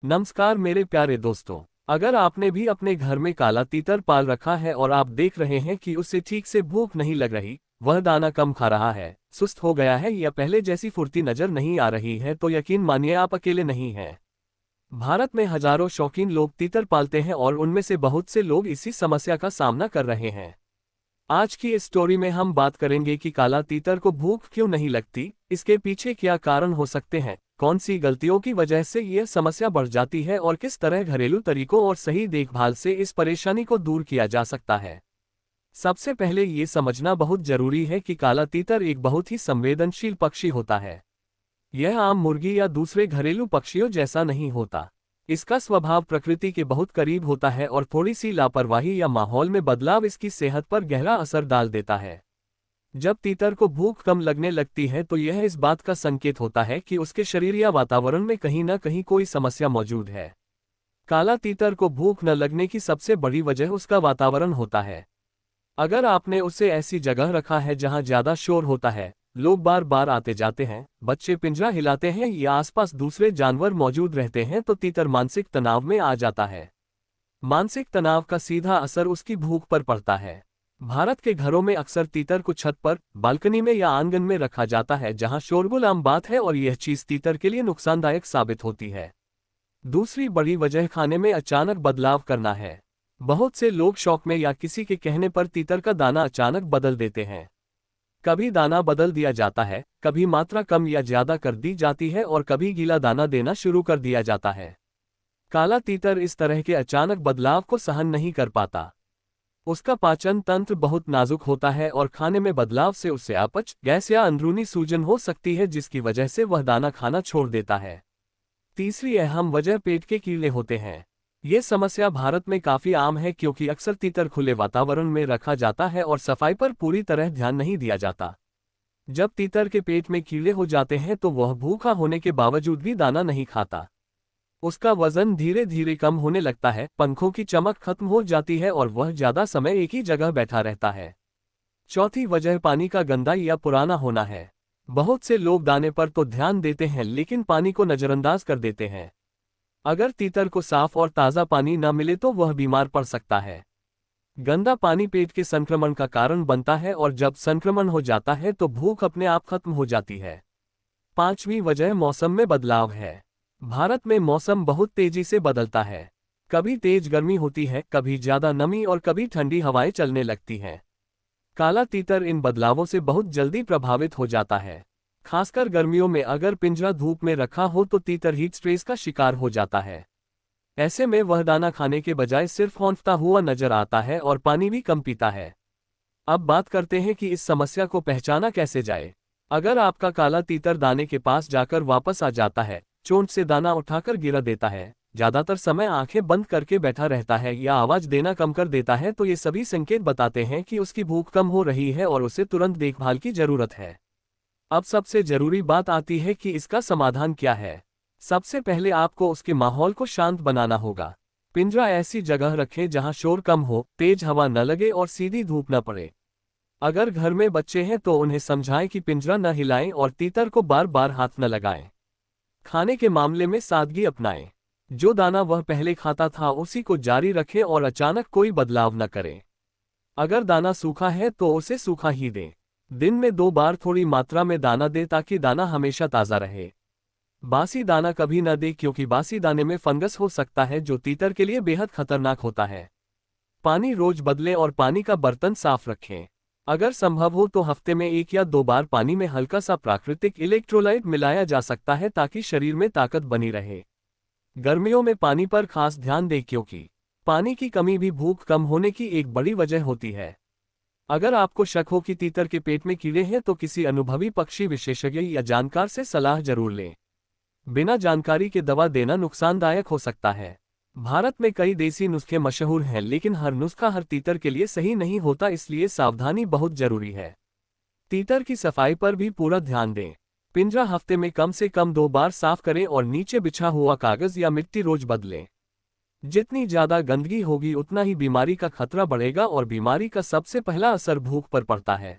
नमस्कार मेरे प्यारे दोस्तों। अगर आपने भी अपने घर में काला तीतर पाल रखा है और आप देख रहे हैं कि उसे ठीक से भूख नहीं लग रही, वह दाना कम खा रहा है, सुस्त हो गया है या पहले जैसी फुर्ती नजर नहीं आ रही है, तो यकीन मानिए आप अकेले नहीं हैं। भारत में हजारों शौकीन लोग तीतर पालते हैं और उनमें से बहुत से लोग इसी समस्या का सामना कर रहे हैं। आज की इस स्टोरी में हम बात करेंगे कि काला तीतर को भूख क्यों नहीं लगती, इसके पीछे क्या कारण हो सकते हैं, कौन सी गलतियों की वजह से यह समस्या बढ़ जाती है और किस तरह घरेलू तरीकों और सही देखभाल से इस परेशानी को दूर किया जा सकता है। सबसे पहले ये समझना बहुत जरूरी है कि काला तीतर एक बहुत ही संवेदनशील पक्षी होता है। यह आम मुर्गी या दूसरे घरेलू पक्षियों जैसा नहीं होता। इसका स्वभाव प्रकृति के बहुत करीब होता है और थोड़ी सी लापरवाही या माहौल में बदलाव इसकी सेहत पर गहरा असर डाल देता है। जब तीतर को भूख कम लगने लगती है तो यह इस बात का संकेत होता है कि उसके शरीर या वातावरण में कहीं न कहीं कोई समस्या मौजूद है। काला तीतर को भूख न लगने की सबसे बड़ी वजह उसका वातावरण होता है। अगर आपने उसे ऐसी जगह रखा है जहां ज्यादा शोर होता है, लोग बार बार आते जाते हैं, बच्चे पिंजरा हिलाते हैं या आसपास दूसरे जानवर मौजूद रहते हैं, तो तीतर मानसिक तनाव में आ जाता है। मानसिक तनाव का सीधा असर उसकी भूख पर पड़ता है। भारत के घरों में अक्सर तीतर को छत पर, बालकनी में या आंगन में रखा जाता है, जहां शोरगुल आम बात है और यह चीज तीतर के लिए नुकसानदायक साबित होती है। दूसरी बड़ी वजह खाने में अचानक बदलाव करना है। बहुत से लोग शौक में या किसी के कहने पर तीतर का दाना अचानक बदल देते हैं। कभी दाना बदल दिया जाता है, कभी मात्रा कम या ज्यादा कर दी जाती है और कभी गीला दाना देना शुरू कर दिया जाता है। काला तीतर इस तरह के अचानक बदलाव को सहन नहीं कर पाता। उसका पाचन तंत्र बहुत नाजुक होता है और खाने में बदलाव से उसे अपच, गैस या अंदरूनी सूजन हो सकती है, जिसकी वजह से वह दाना खाना छोड़ देता है। तीसरी अहम वजह पेट के कीड़े होते हैं। ये समस्या भारत में काफी आम है क्योंकि अक्सर तीतर खुले वातावरण में रखा जाता है और सफाई पर पूरी तरह ध्यान नहीं दिया जाता। जब तीतर के पेट में कीड़े हो जाते हैं तो वह भूखा होने के बावजूद भी दाना नहीं खाता। उसका वजन धीरे धीरे कम होने लगता है, पंखों की चमक खत्म हो जाती है और वह ज्यादा समय एक ही जगह बैठा रहता है। चौथी वजह पानी का गंदा या पुराना होना है। बहुत से लोग दाने पर तो ध्यान देते हैं लेकिन पानी को नजरअंदाज कर देते हैं। अगर तीतर को साफ और ताज़ा पानी न मिले तो वह बीमार पड़ सकता है। गंदा पानी पेट के संक्रमण का कारण बनता है और जब संक्रमण हो जाता है तो भूख अपने आप खत्म हो जाती है। पांचवी वजह मौसम में बदलाव है। भारत में मौसम बहुत तेजी से बदलता है। कभी तेज गर्मी होती है, कभी ज्यादा नमी और कभी ठंडी हवाएं चलने लगती हैं। काला तीतर इन बदलावों से बहुत जल्दी प्रभावित हो जाता है। खासकर गर्मियों में अगर पिंजरा धूप में रखा हो तो तीतर हीट स्ट्रेस का शिकार हो जाता है। ऐसे में वह दाना खाने के बजाय सिर्फ हौंफता हुआ नजर आता है और पानी भी कम पीता है। अब बात करते हैं कि इस समस्या को पहचाना कैसे जाए। अगर आपका काला तीतर दाने के पास जाकर वापस आ जाता है, चोंच से दाना उठाकर गिरा देता है, ज्यादातर समय आंखें बंद करके बैठा रहता है या आवाज देना कम कर देता है, तो ये सभी संकेत बताते हैं कि उसकी भूख कम हो रही है और उसे तुरंत देखभाल की जरूरत है। अब सबसे जरूरी बात आती है कि इसका समाधान क्या है। सबसे पहले आपको उसके माहौल को शांत बनाना होगा। पिंजरा ऐसी जगह रखें जहां शोर कम हो, तेज हवा न लगे और सीधी धूप न पड़े। अगर घर में बच्चे हैं तो उन्हें समझाएं कि पिंजरा न हिलाएं और तीतर को बार बार हाथ न लगाएं। खाने के मामले में सादगी अपनाएं। जो दाना वह पहले खाता था उसी को जारी रखें और अचानक कोई बदलाव न करें। अगर दाना सूखा है तो उसे सूखा ही दें। दिन में 2 बार थोड़ी मात्रा में दाना दें ताकि दाना हमेशा ताज़ा रहे। बासी दाना कभी न दें क्योंकि बासी दाने में फंगस हो सकता है जो तीतर के लिए बेहद खतरनाक होता है। पानी रोज बदलें और पानी का बर्तन साफ रखें। अगर संभव हो तो हफ्ते में 1 या 2 बार पानी में हल्का सा प्राकृतिक इलेक्ट्रोलाइट मिलाया जा सकता है ताकि शरीर में ताकत बनी रहे। गर्मियों में पानी पर खास ध्यान दें क्योंकि पानी की कमी भी भूख कम होने की एक बड़ी वजह होती है। अगर आपको शक हो कि तीतर के पेट में कीड़े हैं तो किसी अनुभवी पक्षी विशेषज्ञ या जानकार से सलाह जरूर लें। बिना जानकारी के दवा देना नुकसानदायक हो सकता है। भारत में कई देसी नुस्खे मशहूर हैं लेकिन हर नुस्खा हर तीतर के लिए सही नहीं होता, इसलिए सावधानी बहुत जरूरी है। तीतर की सफाई पर भी पूरा ध्यान दें। पिंजरा हफ्ते में कम से कम 2 बार साफ करें और नीचे बिछा हुआ कागज या मिट्टी रोज बदलें। जितनी ज्यादा गंदगी होगी उतना ही बीमारी का खतरा बढ़ेगा और बीमारी का सबसे पहला असर भूख पर पड़ता है।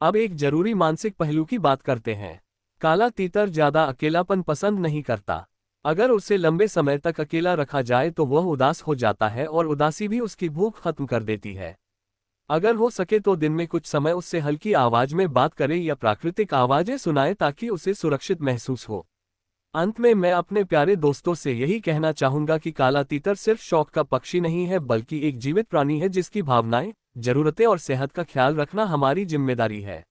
अब एक जरूरी मानसिक पहलू की बात करते हैं। काला तीतर ज्यादा अकेलापन पसंद नहीं करता। अगर उसे लंबे समय तक अकेला रखा जाए तो वह उदास हो जाता है और उदासी भी उसकी भूख खत्म कर देती है। अगर हो सके तो दिन में कुछ समय उससे हल्की आवाज में बात करें या प्राकृतिक आवाजें सुनाएं ताकि उसे सुरक्षित महसूस हो। अंत में मैं अपने प्यारे दोस्तों से यही कहना चाहूंगा कि काला तीतर सिर्फ शौक का पक्षी नहीं है, बल्कि एक जीवित प्राणी है जिसकी भावनाएं, जरूरतें और सेहत का ख्याल रखना हमारी जिम्मेदारी है।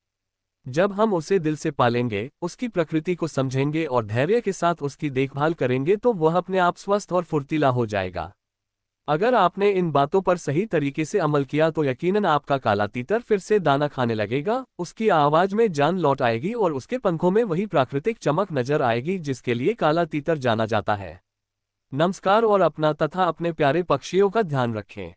जब हम उसे दिल से पालेंगे, उसकी प्रकृति को समझेंगे और धैर्य के साथ उसकी देखभाल करेंगे तो वह अपने आप स्वस्थ और फुर्तीला हो जाएगा। अगर आपने इन बातों पर सही तरीके से अमल किया तो यकीनन आपका काला तीतर फिर से दाना खाने लगेगा, उसकी आवाज में जान लौट आएगी और उसके पंखों में वही प्राकृतिक चमक नजर आएगी जिसके लिए काला तीतर जाना जाता है। नमस्कार और अपना तथा अपने प्यारे पक्षियों का ध्यान रखें।